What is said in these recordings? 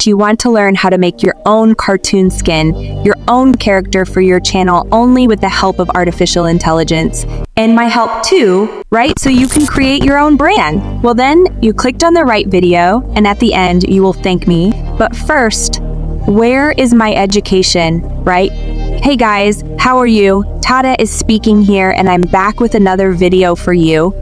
Do you want to learn how to make your own cartoon skin, your own character for your channel only with the help of artificial intelligence? And my help too, right? So you can create your own brand. Well then, you clicked on the right video, and at the end, you will thank me. But first, where is my education, right? Hey guys, how are you? Tada is speaking here, and I'm back with another video for you.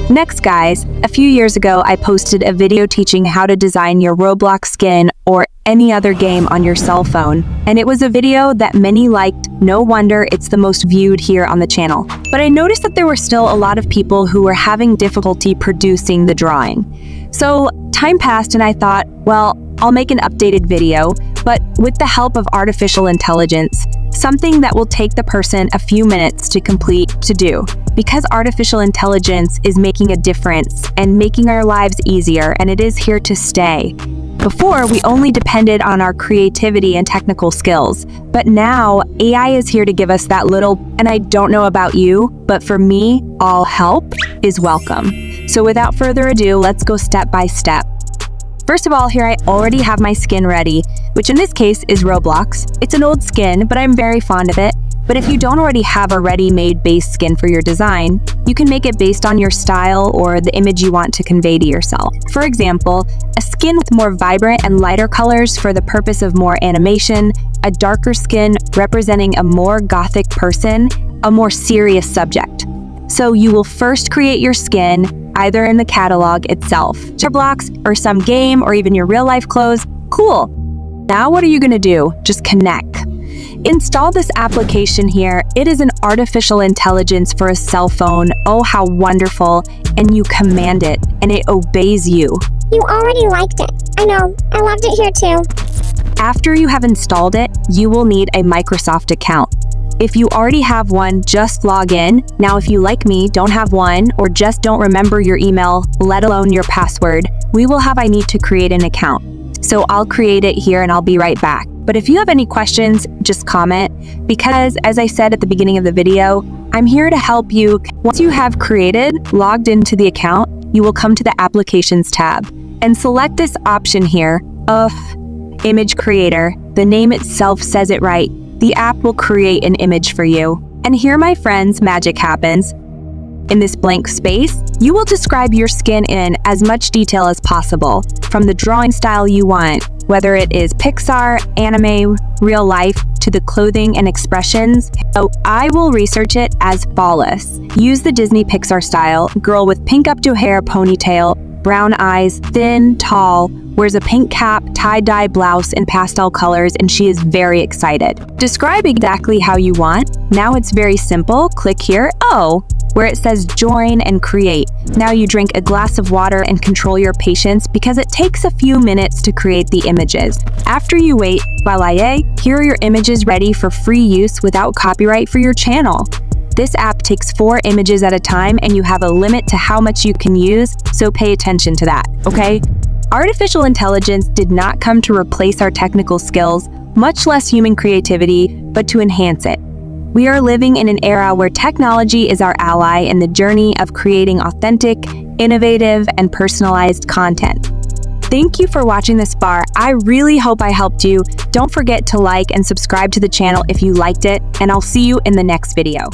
Next guys, a few years ago I posted a video teaching how to design your Roblox skin or any other game on your cell phone, and it was a video that many liked. No wonder it's the most viewed here on the channel. But I noticed that there were still a lot of people who were having difficulty producing the drawing. So time passed and I thought, well, I'll make an updated video, but with the help of artificial intelligence, something that will take the person a few minutes to complete to do. Because artificial intelligence is making a difference and making our lives easier, and it is here to stay. Before, we only depended on our creativity and technical skills, but now AI is here to give us that little, and I don't know about you, but for me, all help is welcome. So without further ado, let's go step by step. First of all, here I already have my skin ready, which in this case is Roblox. It's an old skin, but I'm very fond of it. But if you don't already have a ready-made base skin for your design, you can make it based on your style or the image you want to convey to yourself. For example, a skin with more vibrant and lighter colors for the purpose of more animation, a darker skin representing a more gothic person, a more serious subject. So you will first create your skin, either in the catalog itself, Roblox, or some game, or even your real-life clothes. Cool. Now what are you gonna do? Just connect. Install this application here. It is an artificial intelligence for a cell phone. Oh, how wonderful. And you command it, and it obeys you. You already liked it. I know. I loved it here too. After you have installed it, you will need a Microsoft account. If you already have one, just log in. Now, if you, like me, don't have one or just don't remember your email, let alone your password, I need to create an account. So I'll create it here and I'll be right back. But if you have any questions, just comment, because as I said at the beginning of the video, I'm here to help you. Once you have logged into the account, you will come to the Applications tab and select this option here of Image Creator. The name itself says it right. The app will create an image for you. And here, my friends, magic happens. In this blank space, you will describe your skin in as much detail as possible, from the drawing style you want, whether it is Pixar, anime, real life, to the clothing and expressions. So I will research it as flawless. Use the Disney Pixar style, girl with pink up to hair ponytail, brown eyes, thin, tall, wears a pink cap, tie-dye blouse in pastel colors, and she is very excited. Describe exactly how you want. Now it's very simple. Click here, where it says join and create. Now you drink a glass of water and control your patience because it takes a few minutes to create the images. After you wait, voila, here are your images ready for free use without copyright for your channel. This app takes 4 images at a time, and you have a limit to how much you can use, so pay attention to that, okay? Artificial intelligence did not come to replace our technical skills, much less human creativity, but to enhance it. We are living in an era where technology is our ally in the journey of creating authentic, innovative, and personalized content. Thank you for watching this far. I really hope I helped you. Don't forget to like and subscribe to the channel if you liked it, and I'll see you in the next video.